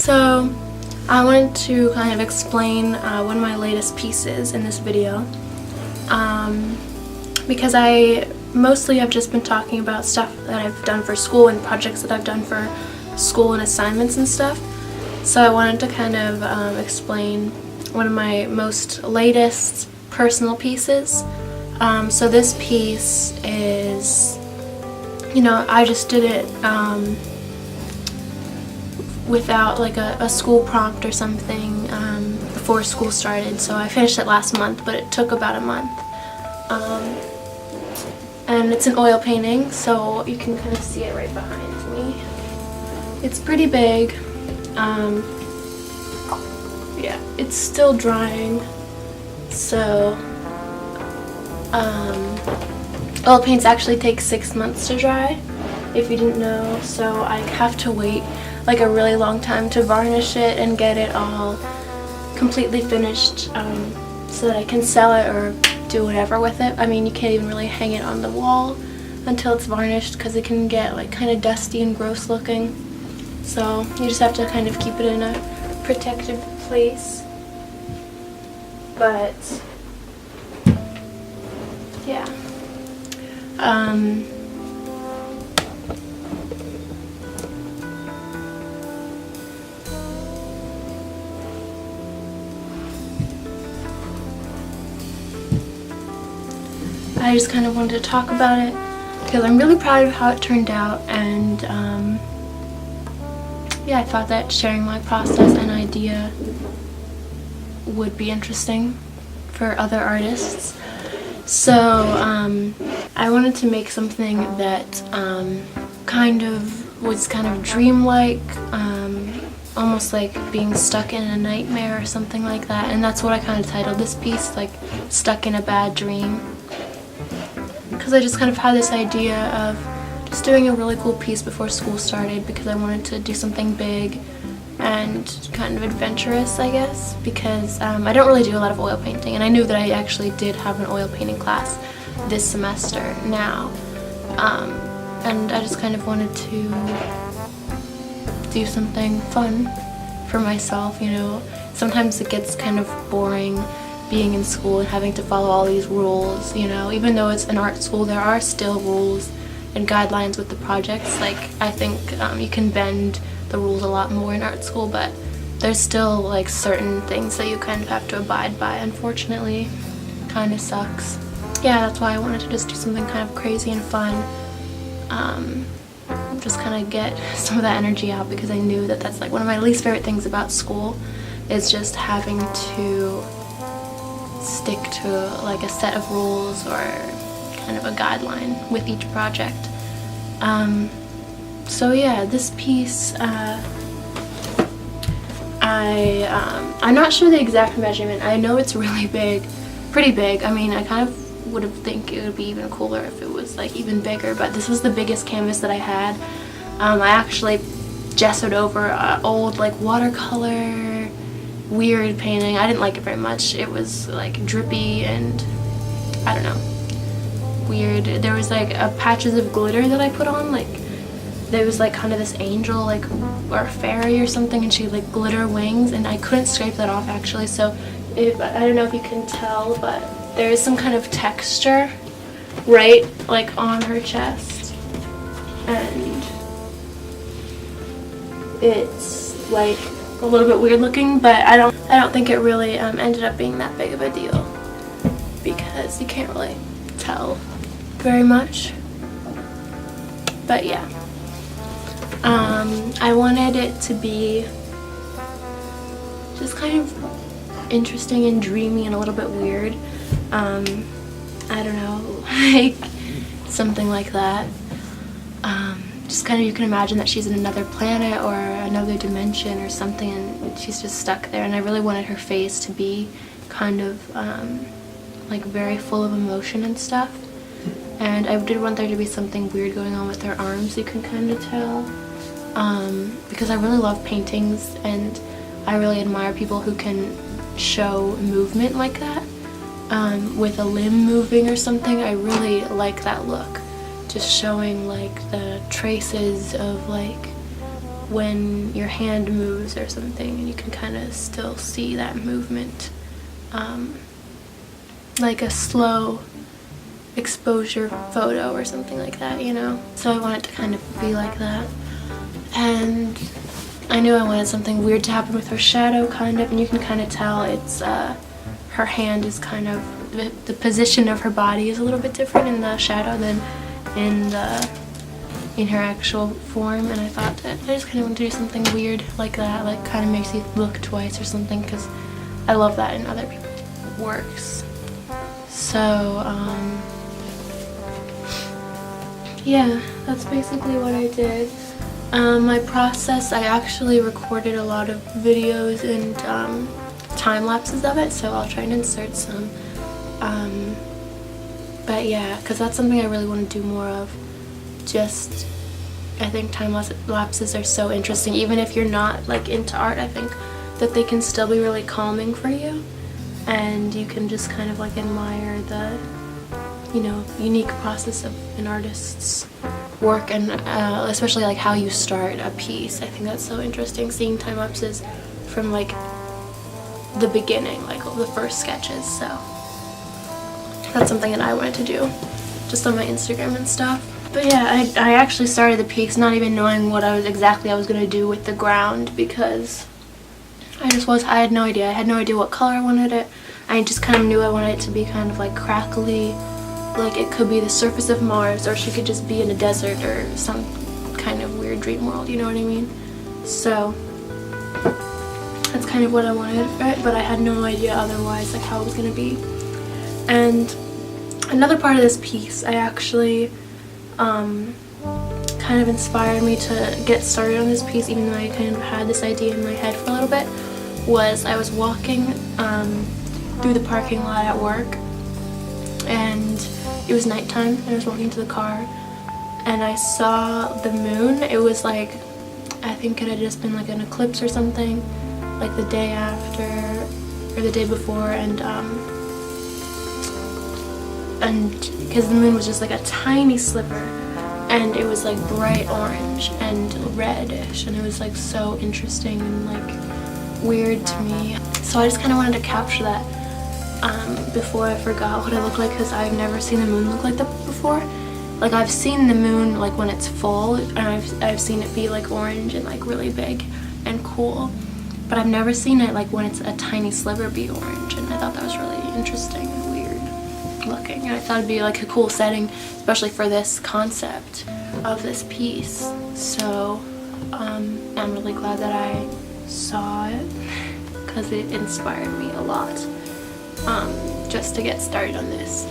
So I wanted to kind of explain one of my latest pieces in this video, because I mostly have just been talking about stuff that I've done for school and projects that I've done for school and assignments and stuff. So I wanted to kind of explain one of my most latest personal pieces. So this piece is, I just did it without like a school prompt or something before school started. So I finished it last month, but it took about a month. And it's an oil painting, so you can kind of see it right behind me. It's pretty big. Yeah, it's still drying. So oil paints actually take 6 months to dry, if you didn't know. So I have to wait like a really long time to varnish it and get it all completely finished, so that I can sell it or do whatever with it. I mean, you can't even really hang it on the wall until it's varnished because it can get like kind of dusty and gross looking. So you just have to kind of keep it in a protected place. But yeah. I just kind of wanted to talk about it because I'm really proud of how it turned out, and yeah, I thought that sharing my process and idea would be interesting for other artists. So I wanted to make something that was kind of dreamlike, almost like being stuck in a nightmare or something like that, and that's what I kind of titled this piece, like Stuck in a Bad Dream. Because I just kind of had this idea of just doing a really cool piece before school started, because I wanted to do something big and kind of adventurous, I guess, because I don't really do a lot of oil painting, and I knew that I actually did have an oil painting class this semester now, and I just kind of wanted to do something fun for myself. Sometimes it gets kind of boring being in school and having to follow all these rules, even though it's an art school, there are still rules and guidelines with the projects. Like, I think you can bend the rules a lot more in art school, but there's still like certain things that you kind of have to abide by, unfortunately. Kind of sucks. Yeah, that's why I wanted to just do something kind of crazy and fun. Just kind of get some of that energy out, because I knew that that's like one of my least favorite things about school, is just having to stick to like a set of rules or kind of a guideline with each project. So yeah, this piece, I'm not sure the exact measurement. I know it's really big, pretty big. I mean, I kind of would have think it would be even cooler if it was like even bigger, but this was the biggest canvas that I had. I actually gessoed over an old like watercolor weird painting. I didn't like it very much. It was like drippy and I don't know, weird. There was like patches of glitter that I put on, like there was like kind of this angel, like, or a fairy or something, and she had like glitter wings, and I couldn't scrape that off actually. So I don't know if you can tell, but there is some kind of texture right like on her chest, and it's like a little bit weird looking, but I don't think it really ended up being that big of a deal, because you can't really tell very much. But yeah, I wanted it to be just kind of interesting and dreamy and a little bit weird. I don't know, like something like that. Just kind of, you can imagine that she's in another planet or another dimension or something, and she's just stuck there. And I really wanted her face to be kind of like very full of emotion and stuff. And I did want there to be something weird going on with her arms, you can kind of tell. Because I really love paintings, and I really admire people who can show movement like that, with a limb moving or something. I really like that look. Just showing like the traces of like when your hand moves or something, and you can kind of still see that movement, like a slow exposure photo or something like that, you know? So I want it to kind of be like that. And I knew I wanted something weird to happen with her shadow, kind of, and you can kind of tell it's, her hand is kind of, the position of her body is a little bit different in the shadow than in her actual form, and I thought that I just kind of want to do something weird like that, like kind of makes you look twice or something, because I love that in other people's works. So, yeah, that's basically what I did. My process, I actually recorded a lot of videos and time lapses of it, so I'll try and insert some. But yeah, because that's something I really want to do more of. Just, I think time lapses are so interesting. Even if you're not like into art, I think that they can still be really calming for you, and you can just kind of like admire the, you know, unique process of an artist's work, and especially like how you start a piece. I think that's so interesting, seeing time lapses from like the beginning, like the first sketches. So that's something that I wanted to do just on my Instagram and stuff. But yeah, I actually started the piece not even knowing what I was gonna do with the ground, because I had no idea. I had no idea what color I wanted it. I just kind of knew I wanted it to be kind of like crackly, like it could be the surface of Mars, or she could just be in a desert or some kind of weird dream world, you know what I mean? So that's kind of what I wanted, right? But I had no idea otherwise, like how it was gonna be. And another part of this piece, I actually kind of inspired me to get started on this piece, even though I kind of had this idea in my head for a little bit, was I was walking through the parking lot at work, and it was nighttime, and I was walking to the car, and I saw the moon. It was like, I think it had just been like an eclipse or something, like the day after or the day before, and because the moon was just like a tiny sliver, and it was like bright orange and reddish, and it was like so interesting and like weird to me. So I just kind of wanted to capture that before I forgot what it looked like, because I've never seen the moon look like that before. Like, I've seen the moon like when it's full, and I've seen it be like orange and like really big and cool, but I've never seen it like when it's a tiny sliver be orange, and I thought that was really interesting and weird looking, and I thought it'd be like a cool setting, especially for this concept of this piece. So I'm really glad that I saw it, because it inspired me a lot just to get started on this.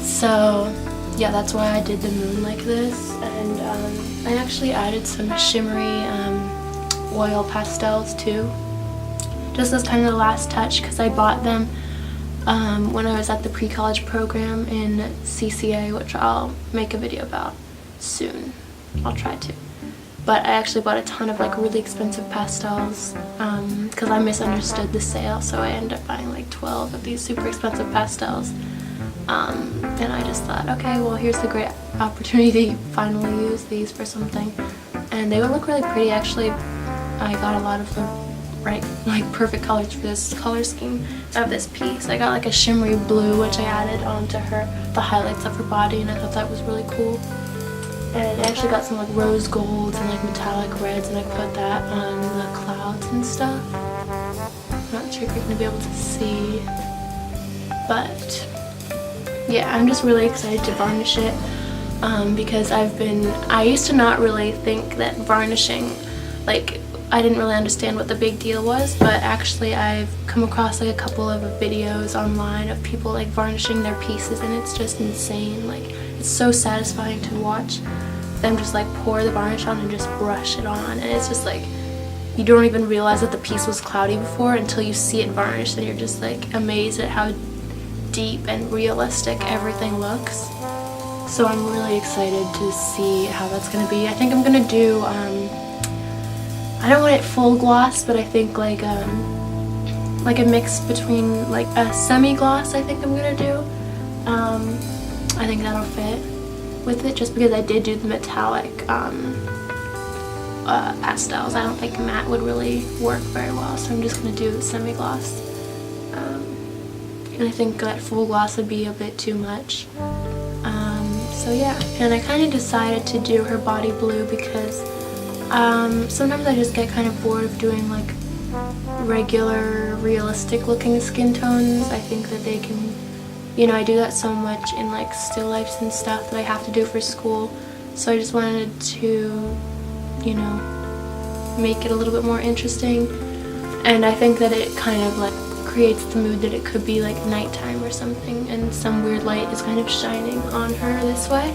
So yeah, that's why I did the moon like this, and I actually added some shimmery oil pastels too, just as kind of the last touch, because I bought them when I was at the pre-college program in CCA, which I'll make a video about soon. I'll try to. But I actually bought a ton of like really expensive pastels because I misunderstood the sale, so I ended up buying like 12 of these super expensive pastels. And I just thought, okay, well, here's the great opportunity to finally use these for something, and they would look really pretty. Actually, I got a lot of the right, like, perfect colors for this color scheme of this piece. I got like a shimmery blue, which I added onto the highlights of her body, and I thought that was really cool. And I actually got some like rose golds and like metallic reds, and I put that on the clouds and stuff. I'm not sure if you're gonna be able to see, but yeah, I'm just really excited to varnish it because I used to not really think that varnishing, like, I didn't really understand what the big deal was, but actually I've come across like a couple of videos online of people like varnishing their pieces, and it's just insane. Like, it's so satisfying to watch them just like pour the varnish on and just brush it on, and it's just like, you don't even realize that the piece was cloudy before until you see it varnished, and you're just like amazed at how deep and realistic everything looks. So I'm really excited to see how that's gonna be. I think I'm gonna do I don't want it full gloss, but I think like a mix between like a semi-gloss. I think I'm gonna do. I think that'll fit with it, just because I did do the metallic pastels. I don't think matte would really work very well, so I'm just going to do semi-gloss. And I think that full gloss would be a bit too much. So yeah, and I kind of decided to do her body blue because sometimes I just get kind of bored of doing like regular, realistic looking skin tones. I think that they can, you know, I do that so much in like still lifes and stuff that I have to do for school. So I just wanted to, you know, make it a little bit more interesting. And I think that it kind of like creates the mood that it could be like nighttime or something, and some weird light is kind of shining on her this way.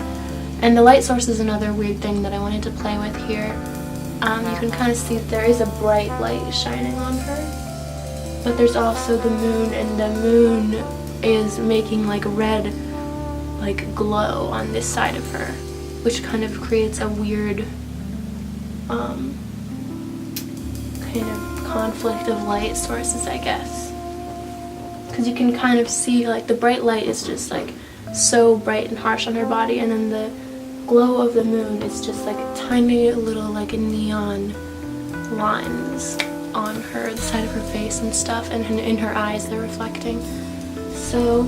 And the light source is another weird thing that I wanted to play with here. You can kind of see that there is a bright light shining on her, but there's also the moon, and the moon is making like red like glow on this side of her, which kind of creates a weird kind of conflict of light sources, I guess. Because you can kind of see like the bright light is just like so bright and harsh on her body, and then the glow of the moon is just like tiny little like neon lines on her, the side of her face and stuff, and in her eyes they're reflecting. So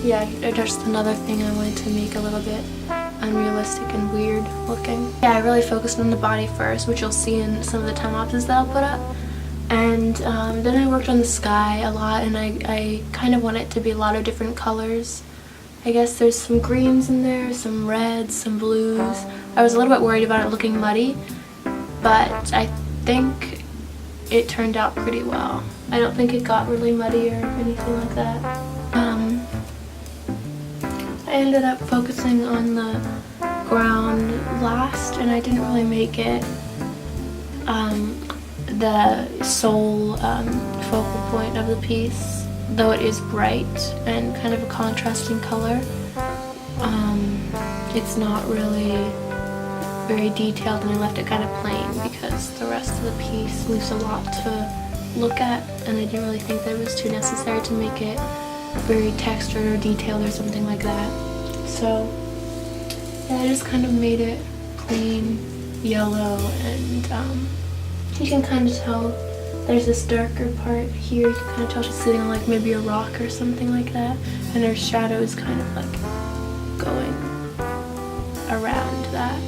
yeah, just another thing I wanted to make a little bit unrealistic and weird looking. Yeah, I really focused on the body first, which you'll see in some of the time lapses that I'll put up. And then I worked on the sky a lot, and I kind of want it to be a lot of different colors. I guess there's some greens in there, some reds, some blues. I was a little bit worried about it looking muddy, but I think it turned out pretty well. I don't think it got really muddy or anything like that. I ended up focusing on the ground last, and I didn't really make it the sole focal point of the piece, though it is bright and kind of a contrasting color. It's not really very detailed, and I left it kind of plain because the rest of the piece leaves a lot to look at, and I didn't really think that it was too necessary to make it very textured or detailed or something like that. So yeah, I just kind of made it plain yellow, and you can kind of tell there's this darker part here. You can kind of tell she's sitting on like maybe a rock or something like that, and her shadow is kind of like going around that.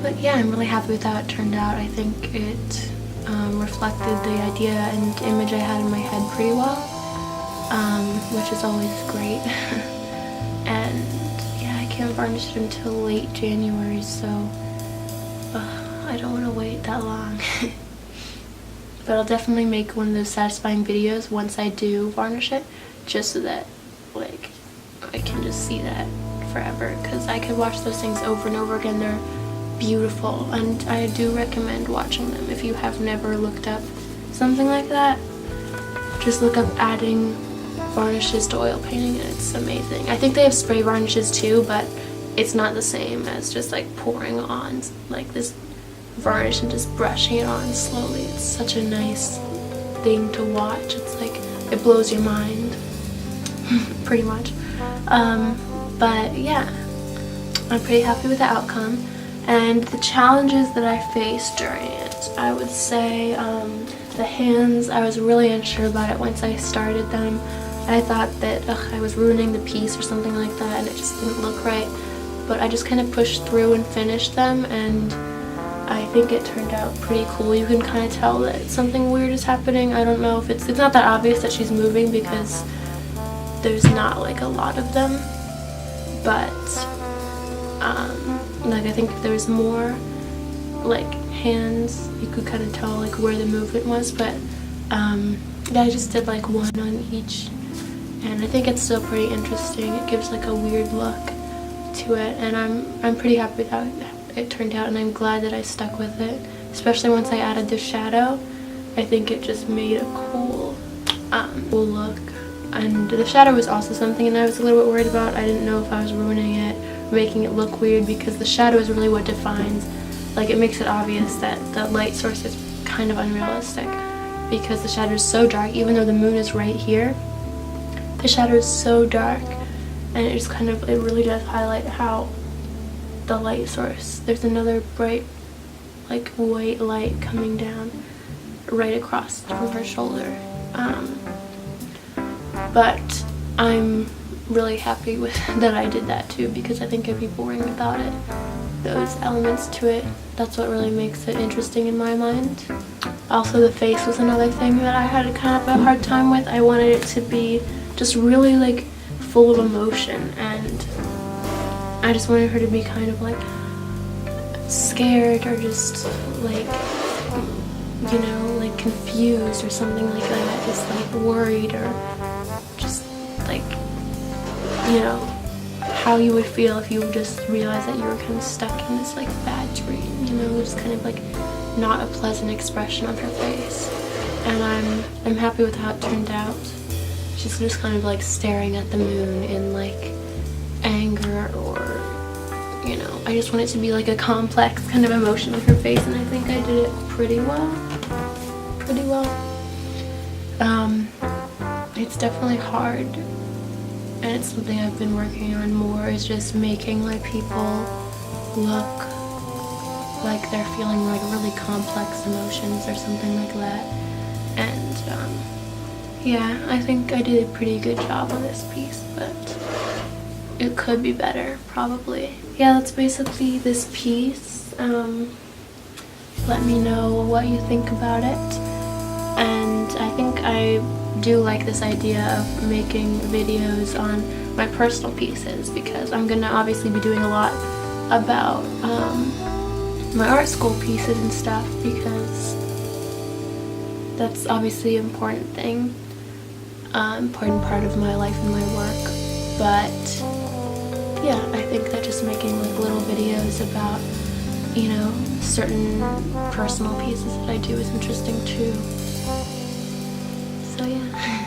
But yeah, I'm really happy with how it turned out. I think it reflected the idea and image I had in my head pretty well, which is always great. And yeah, I can't varnish it until late January, so I don't want to wait that long. But I'll definitely make one of those satisfying videos once I do varnish it, just so that like I can just see that forever, because I could watch those things over and over again. They're beautiful, and I do recommend watching them if you have never looked up something like that. Just look up adding varnishes to oil painting, and it's amazing. I think they have spray varnishes too, but it's not the same as just like pouring on like this varnish and just brushing it on slowly. It's such a nice thing to watch. It's like it blows your mind pretty much. But yeah, I'm pretty happy with the outcome. And the challenges that I faced during it, I would say the hands, I was really unsure about it once I started them. I thought that I was ruining the piece or something like that, and it just didn't look right. But I just kind of pushed through and finished them, and I think it turned out pretty cool. You can kind of tell that something weird is happening. I don't know if it's not that obvious that she's moving because there's not like a lot of them, but like I think if there's more like hands, you could kind of tell like where the movement was. But yeah, I just did like one on each, and I think it's still pretty interesting. It gives like a weird look to it, and I'm pretty happy with how it turned out, and I'm glad that I stuck with it, especially once I added the shadow. I think it just made a cool look. And the shadow was also something, and I was a little bit worried about. I didn't know if I was ruining it, making it look weird, because the shadow is really what defines, like it makes it obvious that the light source is kind of unrealistic, because the shadow is so dark. Even though the moon is right here, the shadow is so dark, and it just kind of, it really does highlight how the light source. There's another bright, like, white light coming down right across from her shoulder. But I'm really happy with that I did that too, because I think if people bring without it, those elements to it, that's what really makes it interesting in my mind. Also, the face was another thing that I had kind of a hard time with. I wanted it to be just really like full of emotion, and I just wanted her to be kind of like scared or just like, you know, like confused or something like that, just like worried, or just like, you know, how you would feel if you just realized that you were kind of stuck in this like bad dream, you know, just kind of like not a pleasant expression on her face. And I'm happy with how it turned out. She's just kind of like staring at the moon in like anger, or, you know, I just want it to be like a complex kind of emotion on her face, and I think I did it pretty well. It's definitely hard, and it's something I've been working on more, is just making my people look like they're feeling like really complex emotions or something like that. And yeah, I think I did a pretty good job on this piece, but it could be better, probably. Yeah, that's basically this piece. Let me know what you think about it. And I think I do like this idea of making videos on my personal pieces, because I'm gonna obviously be doing a lot about my art school pieces and stuff, because that's obviously an important thing, important part of my life and my work. But yeah, I think that just making like little videos about, you know, certain personal pieces that I do is interesting too. So yeah.